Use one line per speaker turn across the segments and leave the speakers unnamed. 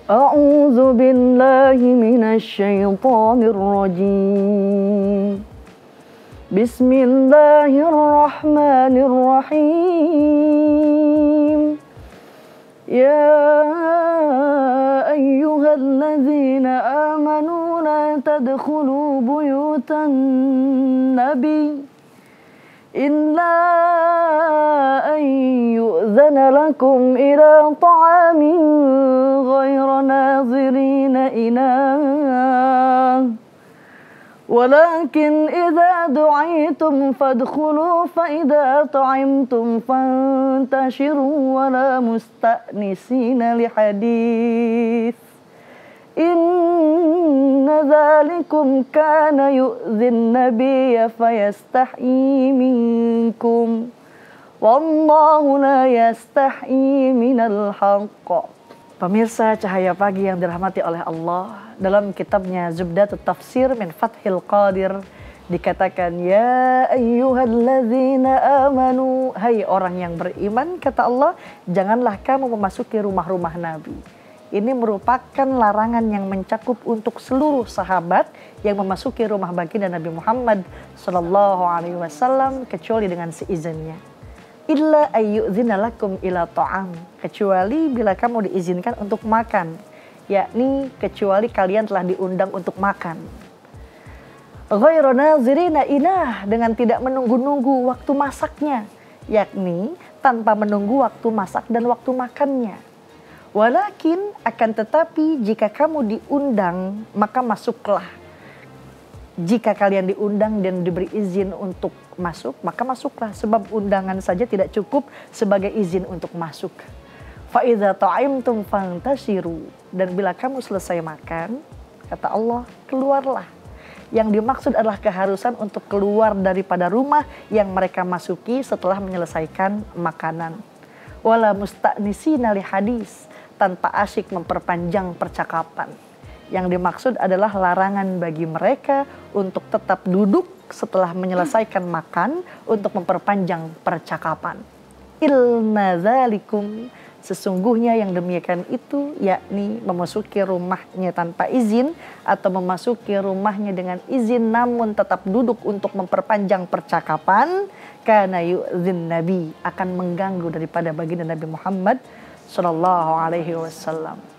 A'udzu billahi minasy syaithanir rajim. Bismillahirrahmanirrahim. Ya ayyuhalladzina amanu la tadkhulu buyutan nabi illa an yu'zana lakum ila ta'amin ghayra nazirina inah walakin idza du'itum fadkhulu fa idza ta'imtum fantashiru wa la musta'nisina li hadits inna dzalikum kana yu'dhin nabiyya fayastahyi minkum wallahu la yastahyi minal haqq. Pemirsa Cahaya Pagi yang dirahmati oleh Allah, dalam kitabnya Zubdatut Tafsir min Fathil Qadir dikatakan, ya ayyuhalladzina amanu, hai orang yang beriman, kata Allah, janganlah kamu memasuki rumah-rumah Nabi. Ini merupakan larangan yang mencakup untuk seluruh sahabat yang memasuki rumah baginda Nabi Muhammad SAW kecuali dengan seizinnya. Illa ayyu'zina lakum ila ta'am, kecuali bila kamu diizinkan untuk makan, yakni kecuali kalian telah diundang untuk makan. Ghairu nazirina inah, dengan tidak menunggu-nunggu waktu masaknya, yakni tanpa menunggu waktu masak dan waktu makannya. Walakin, akan tetapi jika kamu diundang maka masuklah. Jika kalian diundang dan diberi izin untuk masuk, maka masuklah. Sebab undangan saja tidak cukup sebagai izin untuk masuk. Fa idza ta'imtum fantashiru, dan bila kamu selesai makan, kata Allah, keluarlah. Yang dimaksud adalah keharusan untuk keluar daripada rumah yang mereka masuki setelah menyelesaikan makanan. Wala musta'nisina li hadis, tanpa asyik memperpanjang percakapan. Yang dimaksud adalah larangan bagi mereka untuk tetap duduk setelah menyelesaikan makan untuk memperpanjang percakapan. Ilna dzalikum, sesungguhnya yang demikian itu, yakni memasuki rumahnya tanpa izin atau memasuki rumahnya dengan izin namun tetap duduk untuk memperpanjang percakapan, kana yu'dzin nabi, akan mengganggu daripada baginda Nabi Muhammad SAW.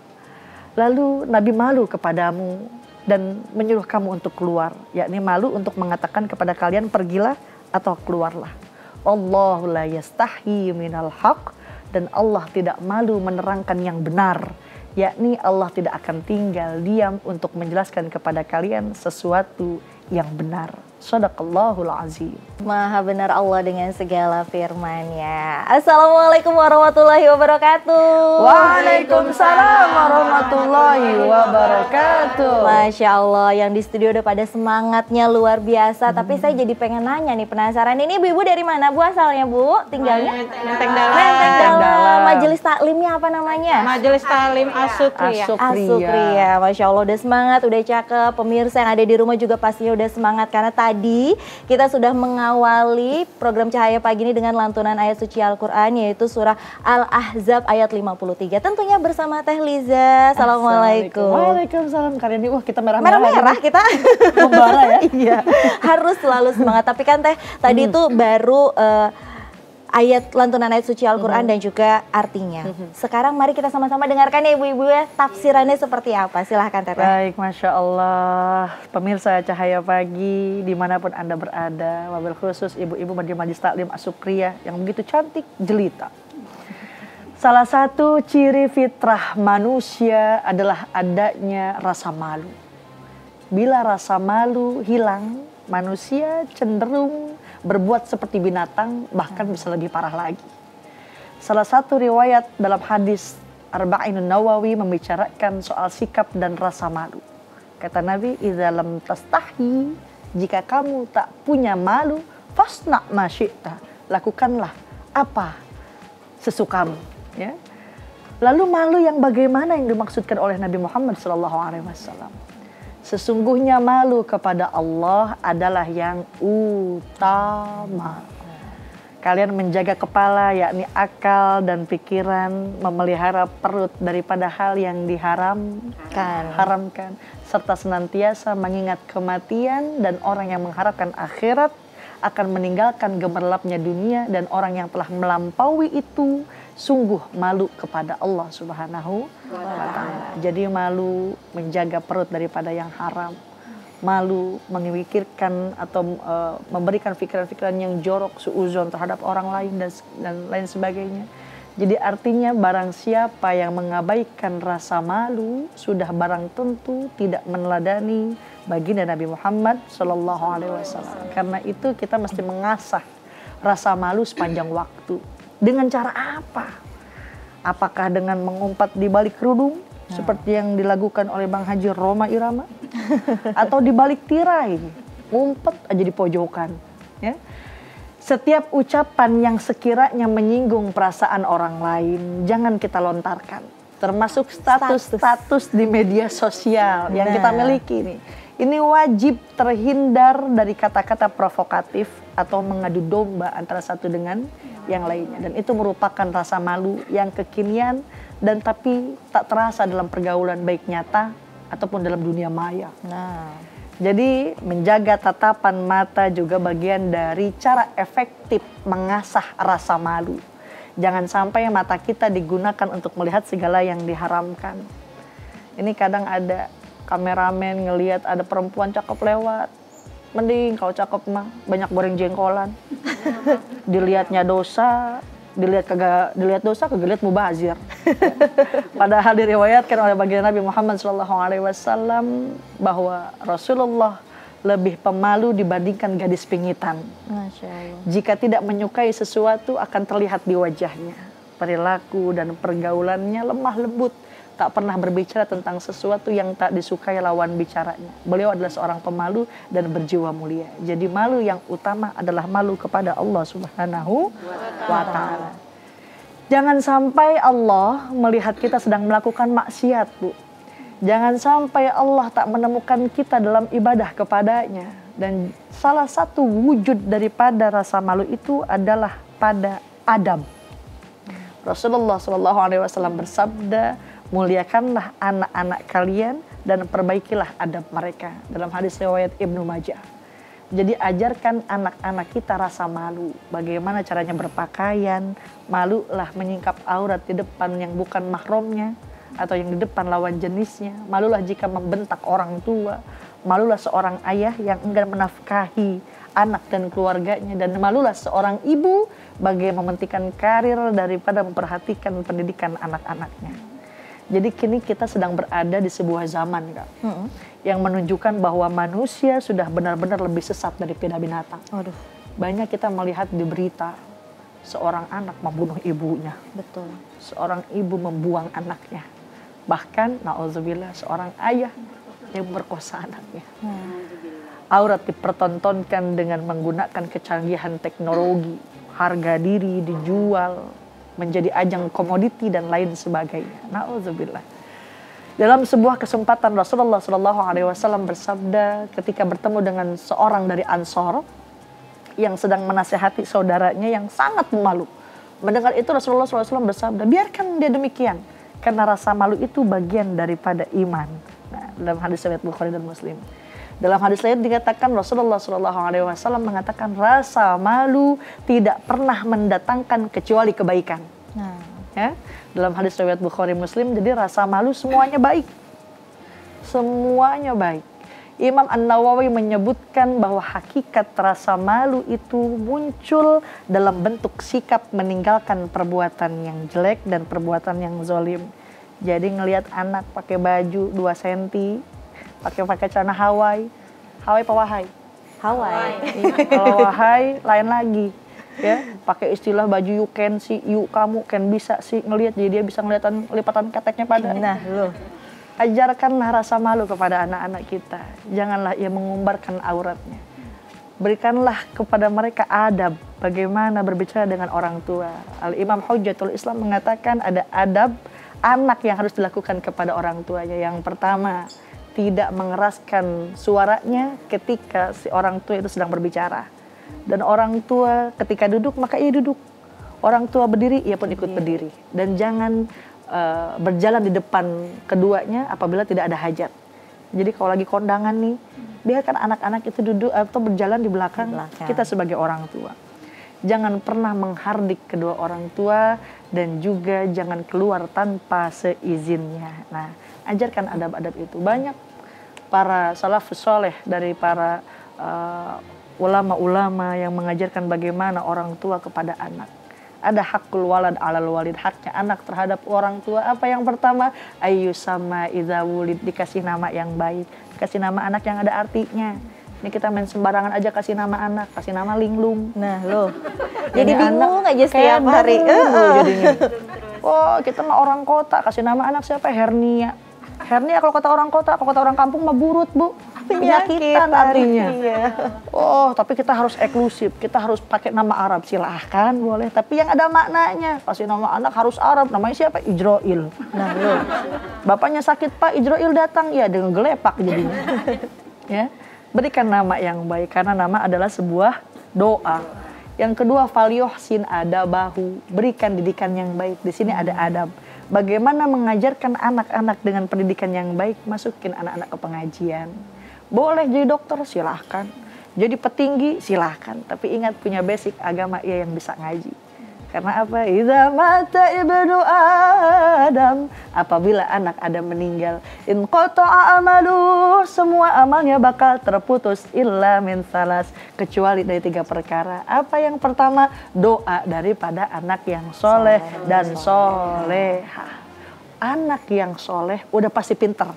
Lalu Nabi malu kepadamu dan menyuruh kamu untuk keluar, yakni malu untuk mengatakan kepada kalian pergilah atau keluarlah. Allahu la yastahyi minal haq, dan Allah tidak malu menerangkan yang benar, yakni Allah tidak akan tinggal diam untuk menjelaskan kepada kalian sesuatu yang benar. Shadaqallahul azim.
Maha benar Allah dengan segala firman-Nya. Assalamualaikum warahmatullahi wabarakatuh.
Waalaikumsalam warahmatullahi wabarakatuh.
Masya Allah, yang di studio udah pada semangatnya luar biasa. Tapi saya jadi pengen nanya nih, penasaran. Ini ibu-ibu dari mana Bu asalnya Bu? Tinggalnya?
Menteng Dalam.
Menteng Dalam. Majelis taklimnya apa namanya?
Majelis Taklim Asukriya.
Asukriya. Masya Allah, udah semangat, udah cakep. Pemirsa yang ada di rumah juga pastinya udah semangat, karena tadi kita sudah mengawali program Cahaya Pagi ini dengan lantunan ayat suci Al-Quran, yaitu surah Al-Ahzab ayat 53. Tentunya bersama Teh Liza. Assalamualaikum.
Waalaikumsalam. Kali ini kita
merah-merah kita
membara ya.
Iya, harus selalu semangat. Tapi kan Teh tadi itu baru ayat lantunan ayat suci Al-Quran dan juga artinya. Sekarang mari kita sama-sama dengarkan ya ibu-ibu ya, tafsirannya seperti apa. Silahkan Teteh.
Baik, Masya Allah. Pemirsa Cahaya Pagi dimanapun Anda berada, wabil khusus ibu-ibu di Majelis Taklim Asukriya yang begitu cantik jelita. Salah satu ciri fitrah manusia adalah adanya rasa malu. Bila rasa malu hilang, manusia cenderung berbuat seperti binatang, bahkan bisa lebih parah lagi. Salah satu riwayat dalam hadis Arba'inun Nawawi membicarakan soal sikap dan rasa malu. Kata Nabi, idza lam tastahi, jika kamu tak punya malu, fasna ma syi'ta, lakukanlah apa sesukamu, ya. Lalu malu yang bagaimana yang dimaksudkan oleh Nabi Muhammad SAW? Sesungguhnya malu kepada Allah adalah yang utama. Kalian menjaga kepala, yakni akal dan pikiran, memelihara perut daripada hal yang haramkan, serta senantiasa mengingat kematian, dan orang yang mengharapkan akhirat akan meninggalkan gemerlapnya dunia, dan orang yang telah melampaui itu sungguh malu kepada Allah Subhanahu wa Ta'ala. Jadi malu menjaga perut daripada yang haram, malu memikirkan atau memberikan pikiran-pikiran yang jorok, suuzon terhadap orang lain dan lain sebagainya. Jadi artinya barang siapa yang mengabaikan rasa malu sudah barang tentu tidak meneladani baginda Nabi Muhammad Shallallahu Alaihi Wasallam. Karena itu kita mesti mengasah rasa malu sepanjang waktu. Dengan cara apa? Apakah dengan mengumpat di balik kerudung seperti yang dilakukan oleh Bang Haji Roma Irama, atau di balik tirai, ngumpet aja di pojokan, ya? Setiap ucapan yang sekiranya menyinggung perasaan orang lain jangan kita lontarkan, termasuk status di media sosial yang kita miliki nih. Ini wajib terhindar dari kata-kata provokatif atau mengadu domba antara satu dengan yang lainnya, dan itu merupakan rasa malu yang kekinian dan tapi tak terasa dalam pergaulan baik nyata ataupun dalam dunia maya. Jadi menjaga tatapan mata juga bagian dari cara efektif mengasah rasa malu. Jangan sampai mata kita digunakan untuk melihat segala yang diharamkan. Ini kadang ada kameramen ngelihat ada perempuan cakep lewat, mending kalau cakep mah banyak goreng jengkolan. Dilihatnya dosa, dilihat dosa, kagak lihat mubazir. Padahal diriwayatkan oleh baginda Nabi Muhammad SAW bahwa Rasulullah lebih pemalu dibandingkan gadis pingitan.
Masya Allah. Jika
tidak menyukai sesuatu akan terlihat di wajahnya. Perilaku dan pergaulannya lemah lembut, tak pernah berbicara tentang sesuatu yang tak disukai lawan bicaranya. Beliau adalah seorang pemalu dan berjiwa mulia. Jadi malu yang utama adalah malu kepada Allah Subhanahu wa Ta'ala. Jangan sampai Allah melihat kita sedang melakukan maksiat, Bu. Jangan sampai Allah tak menemukan kita dalam ibadah kepadanya. Dan salah satu wujud daripada rasa malu itu adalah pada adab. Rasulullah SAW bersabda, muliakanlah anak-anak kalian dan perbaikilah adab mereka. Dalam hadis riwayat Ibnu Majah. Jadi ajarkan anak-anak kita rasa malu. Bagaimana caranya berpakaian, malulah menyingkap aurat di depan yang bukan mahramnya atau yang di depan lawan jenisnya. Malulah jika membentak orang tua. Malulah seorang ayah yang enggan menafkahi anak dan keluarganya. Dan malulah seorang ibu bagi mementingkan karir daripada memperhatikan pendidikan anak-anaknya. Jadi kini kita sedang berada di sebuah zaman, Kak, yang menunjukkan bahwa manusia sudah benar-benar lebih sesat daripada binatang. Banyak kita melihat di berita seorang anak membunuh ibunya.
Betul.
Seorang ibu membuang anaknya. Bahkan, na'udzubillah, seorang ayah yang memperkosa anaknya. Aurat dipertontonkan dengan menggunakan kecanggihan teknologi. Harga diri dijual menjadi ajang komoditi dan lain sebagainya. Na'udzubillah. Dalam sebuah kesempatan Rasulullah SAW bersabda ketika bertemu dengan seorang dari Ansor yang sedang menasehati saudaranya yang sangat malu. Mendengar itu Rasulullah SAW bersabda, biarkan dia demikian, karena rasa malu itu bagian daripada iman. Nah, dalam hadis riwayat Bukhari dan Muslim. Dalam hadis lain dikatakan Rasulullah SAW mengatakan rasa malu tidak pernah mendatangkan kecuali kebaikan. Ya, dalam hadis riwayat Bukhari Muslim, jadi rasa malu semuanya baik. Semuanya baik. Imam An-Nawawi menyebutkan bahwa hakikat rasa malu itu muncul dalam bentuk sikap meninggalkan perbuatan yang jelek dan perbuatan yang zalim. Jadi ngelihat anak pakai baju 2 cm, pakai celana Hawaii apa Wahai?
Hawaii.
Kalau Wahai lain lagi, ya. Pakai istilah baju you can see, you kamu can bisa sih ngelihat, jadi dia bisa ngeliatan lipatan keteknya pada.
Nah, loh.
Ajarkanlah rasa malu kepada anak-anak kita. Janganlah ia mengumbarkan auratnya. Berikanlah kepada mereka adab bagaimana berbicara dengan orang tua. Al-Imam Hujjatul Islam mengatakan ada adab anak yang harus dilakukan kepada orang tuanya. Yang pertama, tidak mengeraskan suaranya ketika si orang tua itu sedang berbicara. Dan orang tua ketika duduk maka ia duduk. Orang tua berdiri ia pun ikut berdiri. Dan jangan berjalan di depan keduanya apabila tidak ada hajat. Jadi kalau lagi kondangan nih, biarkan anak-anak itu duduk atau berjalan di belakang kita sebagai orang tua. Jangan pernah menghardik kedua orang tua dan juga jangan keluar tanpa seizinnya. Nah, ajarkan adab-adab itu. Banyak para salafus soleh dari para ulama-ulama yang mengajarkan bagaimana orang tua kepada anak. Ada hakul walad alal walid, haknya anak terhadap orang tua. Apa yang pertama? Ayu sama idza wulid, dikasih nama yang baik. Kasih nama anak yang ada artinya. Ini kita main sembarangan aja kasih nama anak, kasih nama linglung.
Nah loh, jadi bingung aja setiap hari.
Jadinya. Oh kita mah orang kota, kasih nama anak siapa? Hernia. Hernia kalau kata orang kota, kalau kata orang kampung mah burut bu. Penyakitan artinya. Iya. Oh, tapi kita harus eksklusif. Kita harus pakai nama Arab. Silahkan, boleh. Tapi yang ada maknanya. Kasih nama anak harus Arab. Namanya siapa? Ijroil. Nah, loh. Bapaknya sakit, Pak. Ijroil datang. Ya, dengan gelepak jadinya. Ya. Berikan nama yang baik. Karena nama adalah sebuah doa. Yang kedua, falyuhsin adabahu. Berikan didikan yang baik. Di sini ada adab. Bagaimana mengajarkan anak-anak dengan pendidikan yang baik? Masukin anak-anak ke pengajian. Boleh jadi dokter, silahkan. Jadi petinggi, silahkan. Tapi ingat punya basic agama ia yang bisa ngaji. Karena apa? Idza mata ibnu Adam. Apabila anak Adam meninggal, in qata'a amalu, semua amalnya bakal terputus illa min salas, kecuali dari 3 perkara. Apa yang pertama? Doa daripada anak yang soleh dan soleha. Anak yang soleh udah pasti pinter.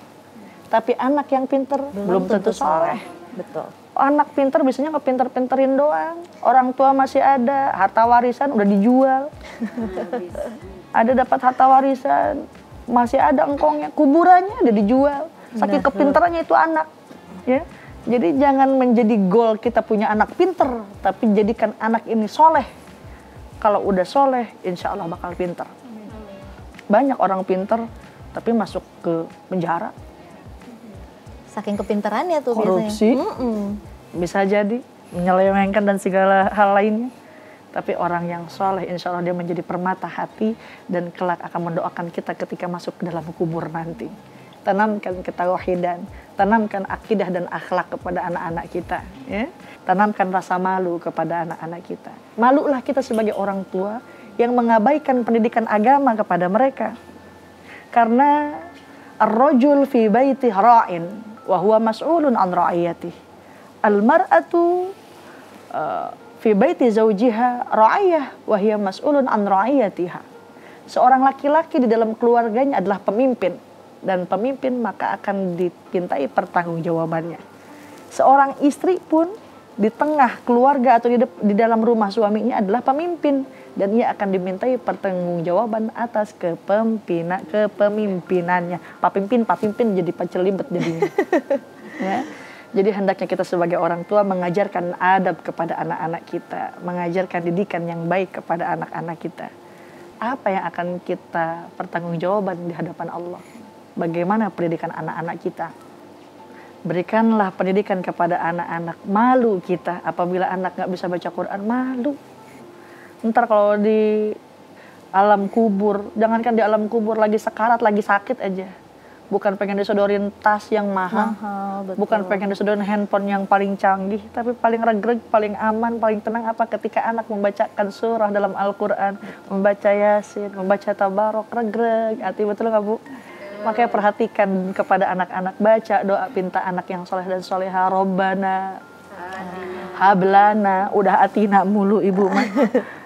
Tapi anak yang pinter belum tentu soleh.
Betul.
Anak pinter biasanya ngepinter-pinterin doang. Orang tua masih ada, harta warisan udah dijual. Ada dapat harta warisan, masih ada engkongnya, kuburannya udah dijual. Saking kepinterannya itu anak. Ya. Jadi jangan menjadi goal kita punya anak pinter, tapi jadikan anak ini soleh. Kalau udah soleh, insya Allah bakal pinter. Banyak orang pinter, tapi masuk ke penjara.
Saking kepintarannya tuh
korupsi, biasanya. Bisa jadi menyelewengkan dan segala hal lainnya. Tapi orang yang soleh insya Allah dia menjadi permata hati dan kelak akan mendoakan kita ketika masuk ke dalam kubur nanti. Tanamkan ketauhidan, tanamkan akidah dan akhlak kepada anak-anak kita. Ya? Tanamkan rasa malu kepada anak-anak kita. Malulah kita sebagai orang tua yang mengabaikan pendidikan agama kepada mereka. Karena ar-rajul fi baiti ra'in wa huwa mas'ulun an ra'iyatih. Al-mar'atu fi baiti zawjiha ra'iyah wa hiya mas'ulun an ra'iyatiha. Seorang laki-laki di dalam keluarganya adalah pemimpin dan pemimpin maka akan dipintai pertanggungjawabannya. Seorang istri pun di tengah keluarga atau di dalam rumah suaminya adalah pemimpin dan ia akan dimintai pertanggungjawaban atas kepemimpinannya. Papimpin jadi pacelibet jadinya. Ya. Jadi hendaknya kita sebagai orang tua mengajarkan adab kepada anak-anak kita, mengajarkan didikan yang baik kepada anak-anak kita. Apa yang akan kita pertanggungjawaban di hadapan Allah? Bagaimana pendidikan anak-anak kita? Berikanlah pendidikan kepada anak-anak. Malu kita apabila anak gak bisa baca Quran, malu. Ntar kalau di alam kubur, jangankan di alam kubur lagi sekarat, lagi sakit aja. Bukan pengen disodorin tas yang mahal, bukan pengen disodorin handphone yang paling canggih, tapi paling regreg, paling aman, paling tenang apa ketika anak membacakan surah dalam Al-Quran, membaca Yasin, membaca Tabarok, regreg, hati betul nggak Bu? Makanya perhatikan kepada anak-anak, baca doa pinta anak yang soleh dan soleha, Robbana, Hablana, udah Atina mulu ibu mah.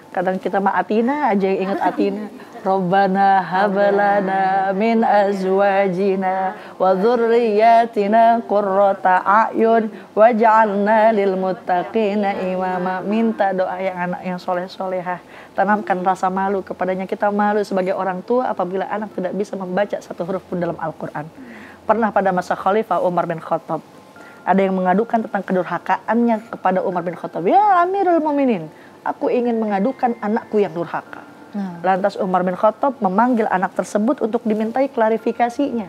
Kadang kita mah Atina aja yang ingat Atina. Robbana hablana min azwajina wa dzurriyyatina qurrata a'yun waj'alna lil muttaqina imama. Minta doa yang anak yang soleh-solehah. Tanamkan rasa malu kepadanya. Kita malu sebagai orang tua apabila anak tidak bisa membaca satu huruf pun dalam Al-Quran. Pernah pada masa Khalifah Umar bin Khattab, ada yang mengadukan tentang kedurhakaannya kepada Umar bin Khattab. Ya Amirul Mukminin, aku ingin mengadukan anakku yang durhaka. Lantas Umar bin Khattab memanggil anak tersebut untuk dimintai klarifikasinya.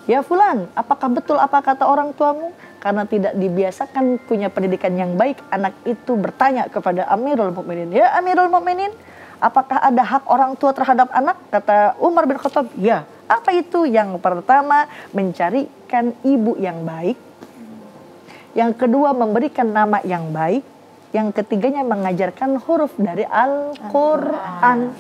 Ya fulan, apakah betul apa kata orang tuamu? Karena tidak dibiasakan punya pendidikan yang baik, anak itu bertanya kepada Amirul Mukminin, ya Amirul Mukminin, apakah ada hak orang tua terhadap anak? Kata Umar bin Khattab, ya. Apa itu? Yang pertama, mencarikan ibu yang baik. Yang kedua, memberikan nama yang baik. Yang ketiganya, mengajarkan huruf dari Al-Quran.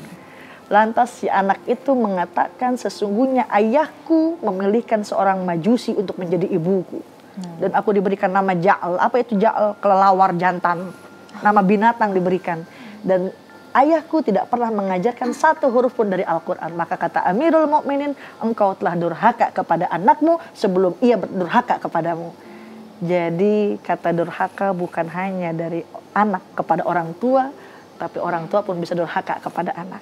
Lantas si anak itu mengatakan, sesungguhnya ayahku memilihkan seorang majusi untuk menjadi ibuku. Dan aku diberikan nama Ja'al. Apa itu Ja'al? Kelelawar jantan. Nama binatang diberikan. Dan ayahku tidak pernah mengajarkan satu huruf pun dari Al-Quran. Maka kata Amirul Mukminin, engkau telah durhaka kepada anakmu sebelum ia berdurhaka kepadamu. Jadi kata durhaka bukan hanya dari anak kepada orang tua, tapi orang tua pun bisa durhaka kepada anak.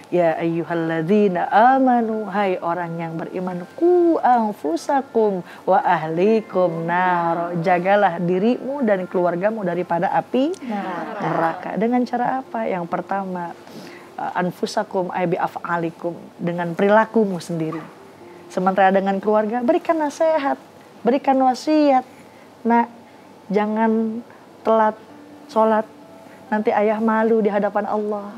Ya ayyuhalladzina amanu, hai orang yang beriman, ku anfusakum wa ahlikum nar, jagalah dirimu dan keluargamu daripada api neraka. Dengan cara apa? Yang pertama, anfusakum ay bi af'alikum, dengan perilakumu sendiri. Sementara dengan keluarga, berikan nasihat, berikan wasiat. Nah, jangan telat sholat, nanti ayah malu di hadapan Allah.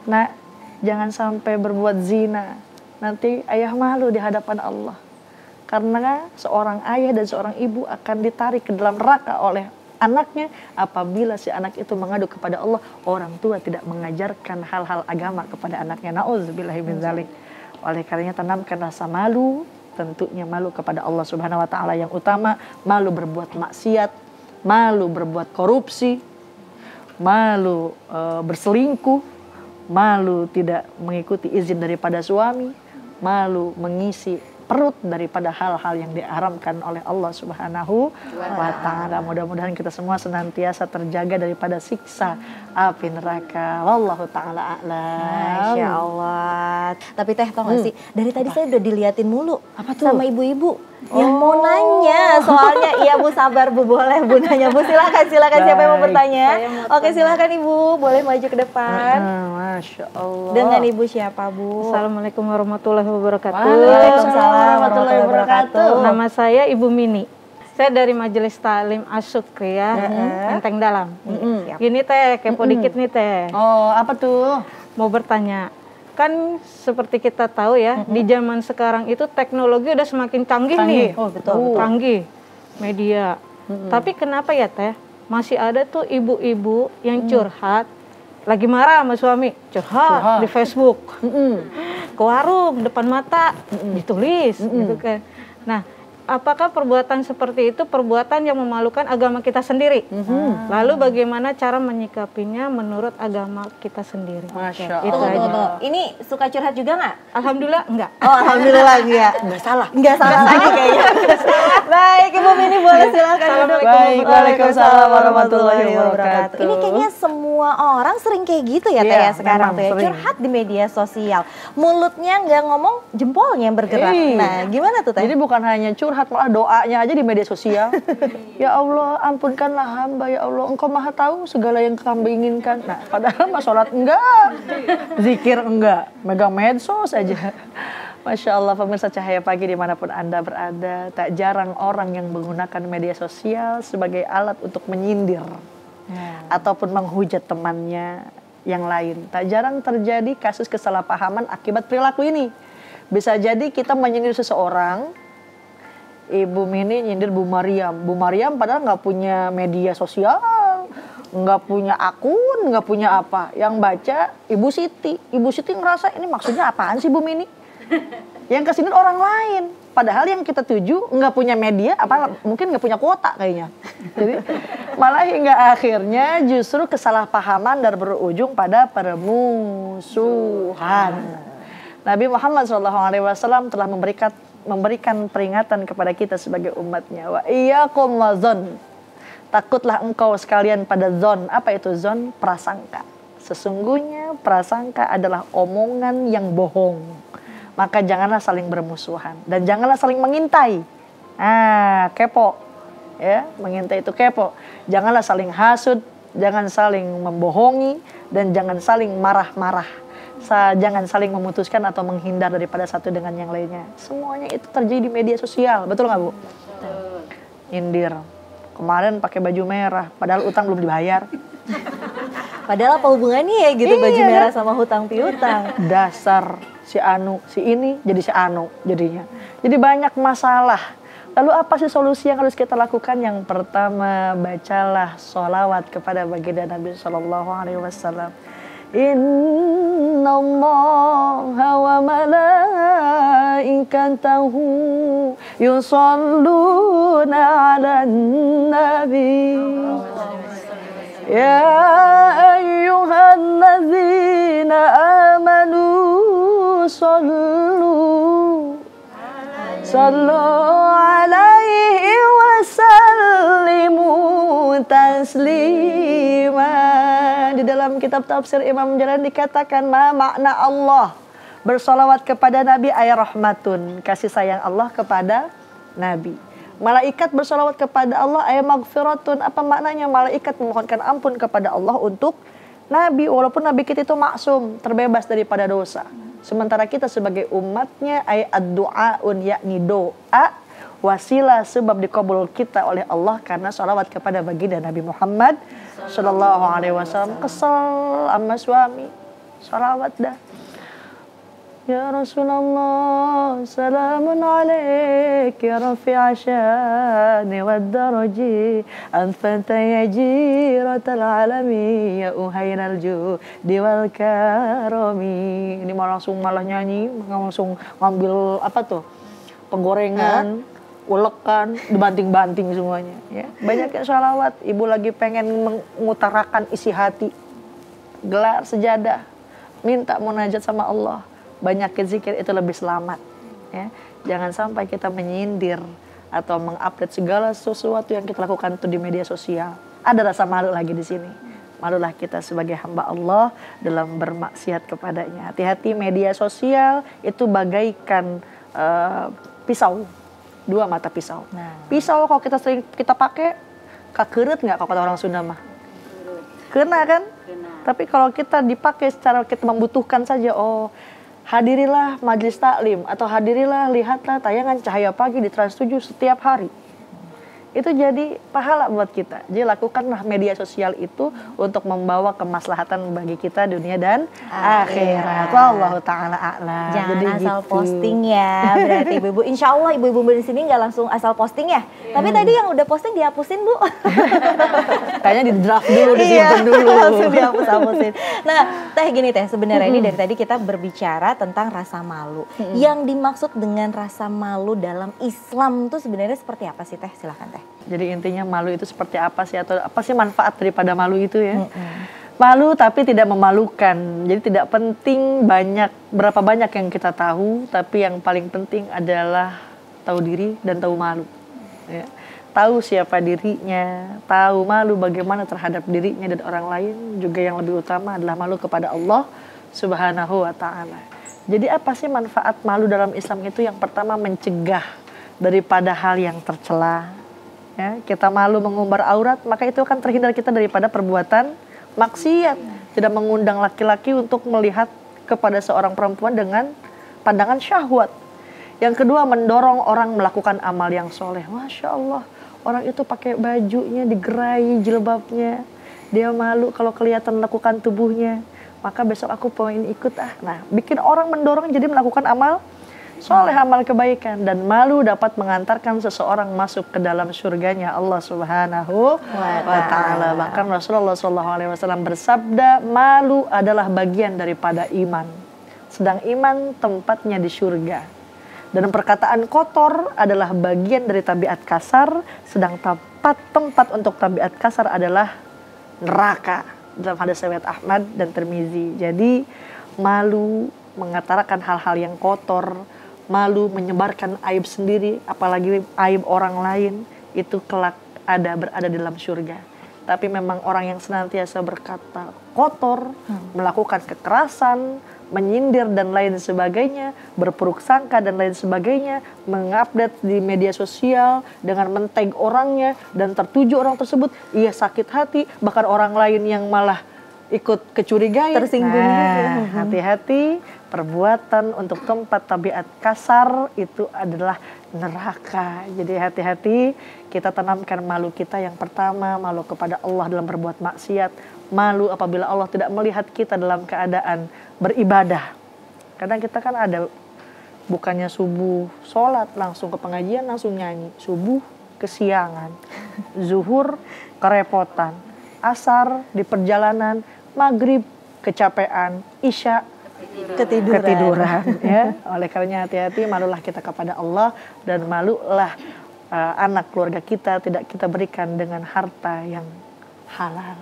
Nah, jangan sampai berbuat zina, nanti ayah malu di hadapan Allah. Karena seorang ayah dan seorang ibu akan ditarik ke dalam neraka oleh anaknya apabila si anak itu mengadu kepada Allah, orang tua tidak mengajarkan hal-hal agama kepada anaknya. Nauzubillahi min dzalik. Oleh karenanya tanamkan rasa malu, tentunya malu kepada Allah Subhanahu wa taala yang utama, malu berbuat maksiat, malu berbuat korupsi, malu berselingkuh, malu tidak mengikuti izin daripada suami, malu mengisi perut daripada hal-hal yang diharamkan oleh Allah Subhanahu wa taala. Mudah-mudahan kita semua senantiasa terjaga daripada siksa api neraka. Wallahu taala a'lam.
Masya Allah. Tapi Teh tau gak sih, dari tadi saya udah diliatin mulu sama ibu-ibu yang mau nanya. Soalnya iya Bu, sabar Bu, boleh Bu nanya Bu, silakan siapa yang mau bertanya. Oke silakan Ibu, boleh maju ke depan.
Masya Allah.
Dengan Ibu siapa Bu?
Assalamualaikum warahmatullahi wabarakatuh.
Waalaikumsalam warahmatullahi wabarakatuh.
Nama saya Ibu Mini. Saya dari Majelis Ta'lim Asy-Syukriyah, Menteng Dalam. Gini Teh, kepo dikit nih Teh.
Oh, apa tuh?
Mau bertanya. Kan seperti kita tahu ya, di zaman sekarang itu teknologi udah semakin canggih nih.
Oh betul.
Canggih. Media. Tapi kenapa ya Teh, masih ada tuh ibu-ibu yang curhat, lagi marah sama suami, curhat di Facebook, ke warung depan mata, ditulis gitu kan. Nah, apakah perbuatan seperti itu perbuatan yang memalukan agama kita sendiri? Lalu bagaimana cara menyikapinya menurut agama kita sendiri?
Masya
Itu
Allah.
aja.
Ini suka curhat juga nggak?
Alhamdulillah enggak.
Oh alhamdulillah enggak.
Nggak salah.
Enggak salah lagi kayaknya. Baik Ibu Mini, boleh silakan duduk.
Baik, waalaikumsalam warahmatullahi wabarakatuh.
Ini kayaknya semua orang sering kayak gitu ya Teh
Iya,
ya sekarang
memang
tuh ya,
sering.
curhat di media sosial. Mulutnya nggak ngomong, jempolnya yang bergerak.
Iya.
Nah gimana tuh Teh?
Jadi bukan hanya curhat, malah doanya aja di media sosial. Ya Allah, ampunkanlah hamba, ya Allah, Engkau maha tahu segala yang hamba inginkan. Nah, padahal mah sholat enggak, zikir enggak, megang medsos aja. Masya Allah, pemirsa Cahaya Pagi dimanapun Anda berada, tak jarang orang yang menggunakan media sosial sebagai alat untuk menyindir ataupun menghujat temannya yang lain. Tak jarang terjadi kasus kesalahpahaman akibat perilaku ini. Bisa jadi kita menyindir seseorang, Ibu Mini nyindir Bu Mariam. Bu Mariam padahal nggak punya media sosial, nggak punya akun, nggak punya apa. Yang baca Ibu Siti. Ibu Siti ngerasa ini maksudnya apaan sih Bu Mini? Yang kesindir orang lain. Padahal yang kita tuju nggak punya media, apa mungkin nggak punya kuota kayaknya. Jadi malah hingga akhirnya justru kesalahpahaman dan berujung pada permusuhan. Nabi Muhammad SAW telah memberikan peringatan kepada kita sebagai umatnya. Wa iyyakum wazon. Takutlah engkau sekalian pada zon. Apa itu zon? Prasangka. Sesungguhnya prasangka adalah omongan yang bohong. Maka janganlah saling bermusuhan dan janganlah saling mengintai. Kepo. Ya, mengintai itu kepo. Janganlah saling hasud, jangan saling membohongi dan jangan saling marah-marah. Jangan saling memutuskan atau menghindar daripada satu dengan yang lainnya. Semuanya itu terjadi di media sosial, betul nggak Bu? Nyindir. Kemarin pakai baju merah, padahal utang belum dibayar.
Padahal apa hubungannya ya gitu baju merah sama hutang piutang.
Dasar si Anu, si ini jadi si Anu jadinya. Jadi banyak masalah. Lalu apa sih solusi yang harus kita lakukan? Yang pertama, bacalah sholawat kepada baginda Nabi Sallallahu Alaihi Wasallam. Inna Allaha wa malaikatahu yusalluna ala nabi ya ayyuhalladzina amanu sallu alaihi wa sallimu taslima. Di dalam kitab tafsir Imam Jalalain dikatakan makna Allah bersolawat kepada Nabi ay rahmatun, kasih sayang Allah kepada Nabi. Malaikat bersolawat kepada Allah ay maghfiratun, apa maknanya? Malaikat memohonkan ampun kepada Allah untuk Nabi, walaupun Nabi kita itu maksum, terbebas daripada dosa. Sementara kita sebagai umatnya ay ad-du'aun, yakni doa wasilah sebab dikabul kita oleh Allah karena sholawat kepada baginda Nabi Muhammad Sallallahu Alaihi Wasallam. Kesel sama suami, sholawat dah. Ya Rasulullah, salamun alaik ya rafi'a syani wad daraji anfanta ya jiratal alami ya uhainal judi wal karami. Ini malah nyanyi, langsung ngambil apa tuh? Penggorengan, ulekan, dibanting-banting semuanya. Ya. Banyak yang sholawat. Ibu lagi pengen mengutarakan isi hati, gelar sejadah, minta munajat sama Allah. Banyak zikir itu lebih selamat. Ya. Jangan sampai kita menyindir atau mengupdate segala sesuatu yang kita lakukan itu di media sosial. Ada rasa malu lagi di sini. Malulah kita sebagai hamba Allah dalam bermaksiat kepadanya. Hati-hati, media sosial itu bagaikan pisau, dua mata pisau. Pisau kalau kita pakai, kakeret nggak kalau kata orang Sunda mah? Kena kan? Tapi kalau kita dipakai secara kita membutuhkan saja, hadirilah majelis taklim atau hadirilah lihatlah tayangan Cahaya Pagi di Trans 7 setiap hari. Itu jadi pahala buat kita. Jadi lakukanlah media sosial itu untuk membawa kemaslahatan bagi kita dunia dan akhirat. Wallahu ta'ala a'lam.
Jangan
jadi
asal
gitu.
posting ya berarti ibu-ibu. Insya Allah ibu-ibu di sini nggak langsung asal posting ya. Tapi tadi yang udah posting dihapusin Bu.
Kayaknya di draft dulu, disimpan dulu.
Langsung dihapus-hapusin. Nah Teh gini Teh, sebenarnya ini dari tadi kita berbicara tentang rasa malu. Yang dimaksud dengan rasa malu dalam Islam tuh sebenarnya seperti apa sih Teh? Silakan Teh.
Jadi intinya malu itu seperti apa sih, atau apa sih manfaat daripada malu itu ya? Malu tapi tidak memalukan. Jadi tidak penting berapa banyak yang kita tahu, tapi yang paling penting adalah tahu diri dan tahu malu. Ya. Tahu siapa dirinya, tahu malu bagaimana terhadap dirinya dan orang lain. Juga yang lebih utama adalah malu kepada Allah Subhanahu wa Ta'ala. Jadi apa sih manfaat malu dalam Islam itu? Yang pertama, mencegah daripada hal yang tercela. Ya, kita malu mengumbar aurat, maka itu akan terhindar kita daripada perbuatan maksiat. Tidak mengundang laki-laki untuk melihat kepada seorang perempuan dengan pandangan syahwat. Yang kedua, mendorong orang melakukan amal yang soleh. Masya Allah, orang itu pakai bajunya, digerai jilbabnya. Dia malu kalau kelihatan melakukan tubuhnya. Maka besok aku pengen ikut Nah, bikin orang mendorong jadi melakukan amal soleh, amal kebaikan. Dan malu dapat mengantarkan seseorang masuk ke dalam surganya Allah Subhanahu wa Ta'ala. Bahkan Rasulullah SAW bersabda, malu adalah bagian daripada iman, sedang iman tempatnya di surga. Dan perkataan kotor adalah bagian dari tabiat kasar, sedang tempat untuk tabiat kasar adalah neraka. Dalam hadis riwayat Ahmad dan Tirmizi. Jadi malu mengatakan hal-hal yang kotor, malu menyebarkan aib sendiri, apalagi aib orang lain, itu kelak berada dalam surga. Tapi memang orang yang senantiasa berkata kotor, melakukan kekerasan, menyindir dan lain sebagainya, berpuruk sangka dan lain sebagainya, mengupdate di media sosial dengan men-tag orangnya dan tertuju orang tersebut, ia sakit hati, bahkan orang lain yang malah
ikut kecurigaan.
Tersinggung
Nah, hati-hati, perbuatan untuk tempat tabiat kasar itu adalah neraka. Jadi hati-hati, kita tanamkan malu kita yang pertama, malu kepada Allah dalam berbuat maksiat, malu apabila Allah tidak melihat kita dalam keadaan beribadah. Kadang kita kan ada, bukannya subuh sholat langsung ke pengajian langsung nyanyi, subuh kesiangan, zuhur kerepotan, asar di perjalanan, maghrib kecapean, isya ketiduran ya. Oleh karenanya hati-hati, malulah kita kepada Allah dan malulah anak keluarga kita tidak kita berikan dengan harta yang halal.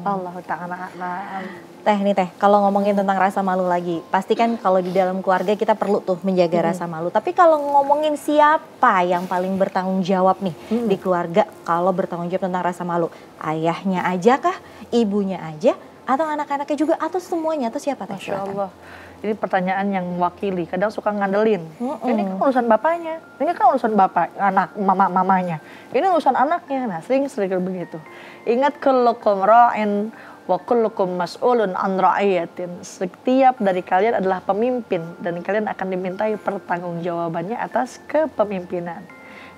Allah ta'ala a'lam.
Teh nih Teh, kalau ngomongin tentang rasa malu lagi, pasti kan kalau di dalam keluarga kita perlu tuh menjaga rasa malu. Tapi kalau ngomongin siapa yang paling bertanggung jawab nih di keluarga kalau bertanggung jawab tentang rasa malu? Ayahnya aja kah? Ibunya aja? Atau anak-anaknya juga? Atau semuanya? Atau siapa Teh?
Masya Allah. Ini pertanyaan yang mewakili, kadang suka ngandelin. Ini kan urusan bapaknya, ini kan urusan bapak, anak, mamanya. Ini urusan anaknya, nah sering begitu. Ingat kullukum ra'in wa kullukum mas'ulun an ra'iyatin. Setiap dari kalian adalah pemimpin dan kalian akan dimintai pertanggungjawabannya atas kepemimpinan.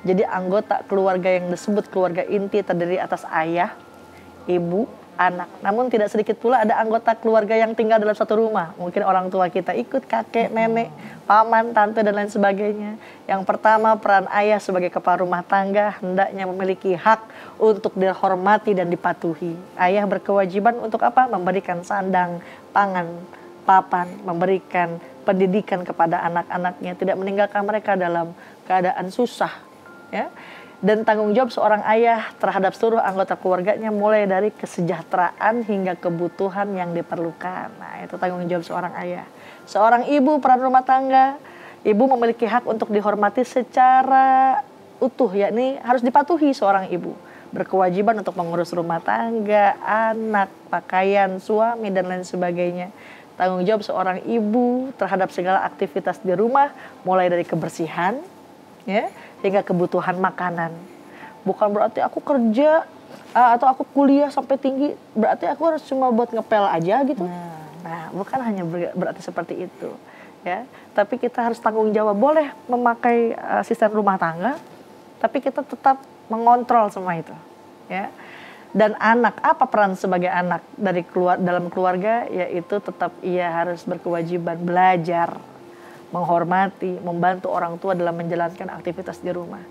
Jadi anggota keluarga yang disebut keluarga inti terdiri atas ayah, ibu, anak. Namun tidak sedikit pula ada anggota keluarga yang tinggal dalam satu rumah. Mungkin orang tua kita ikut, kakek, nenek, paman, tante dan lain sebagainya. Yang pertama, peran ayah sebagai kepala rumah tangga hendaknya memiliki hak untuk dihormati dan dipatuhi. Ayah berkewajiban untuk apa? Memberikan sandang, pangan, papan, memberikan pendidikan kepada anak-anaknya, tidak meninggalkan mereka dalam keadaan susah, ya. Dan tanggung jawab seorang ayah terhadap seluruh anggota keluarganya mulai dari kesejahteraan hingga kebutuhan yang diperlukan. Nah, itu tanggung jawab seorang ayah. Seorang ibu peran rumah tangga, ibu memiliki hak untuk dihormati secara utuh, yakni harus dipatuhi seorang ibu. Berkewajiban untuk mengurus rumah tangga, anak, pakaian, suami dan lain sebagainya. Tanggung jawab seorang ibu terhadap segala aktivitas di rumah mulai dari kebersihan, ya, hingga kebutuhan makanan. Bukan berarti aku kerja atau aku kuliah sampai tinggi berarti aku harus cuma buat ngepel aja gitu. Nah, bukan hanya berarti seperti itu, ya. Tapi kita harus tanggung jawab. Boleh memakai asisten rumah tangga, tapi kita tetap mengontrol semua itu, ya. Dan anak, apa peran sebagai anak dari dalam keluarga? Yaitu tetap ia harus berkewajiban belajar, menghormati, membantu orang tua dalam menjalankan aktivitas di rumah.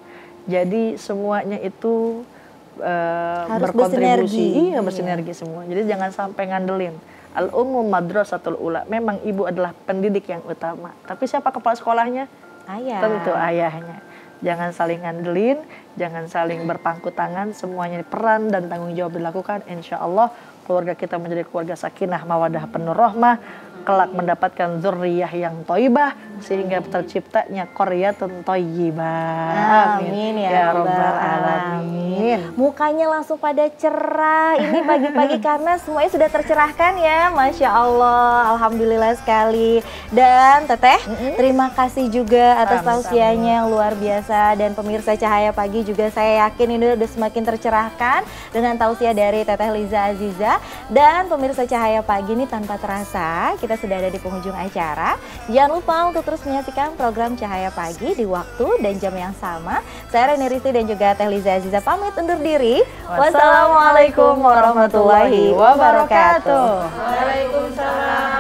Jadi semuanya itu berkontribusi, bersinergi semua. Jadi jangan sampai ngandelin. Al-ummu madrasatul ula. Memang ibu adalah pendidik yang utama. Tapi siapa kepala sekolahnya?
Ayah.
Tentu ayahnya. Jangan saling ngandelin, jangan saling berpangku tangan. Semuanya peran dan tanggung jawab dilakukan. Insya Allah keluarga kita menjadi keluarga sakinah, mawadah, penuh rahmah, kelak mendapatkan zurriyah yang thayyibah sehingga terciptanya qaryatun thayyibah.
Amin ya rabbal alamin. Mukanya langsung pada cerah ini pagi-pagi karena semuanya sudah tercerahkan ya, Masya Allah, alhamdulillah sekali. Dan Teteh, terima kasih juga atas tausiahnya yang luar biasa, dan pemirsa Cahaya Pagi juga saya yakin ini udah semakin tercerahkan dengan tausiah dari Teteh Liza Aziza. Dan pemirsa Cahaya Pagi ini tanpa terasa kita sudah ada di penghujung acara. Jangan lupa untuk terus menyaksikan program Cahaya Pagi di waktu dan jam yang sama. Saya Reni Risti dan juga Teh Liza Aziza pamit undur diri. Wassalamualaikum warahmatullahi wabarakatuh.
Waalaikumsalam.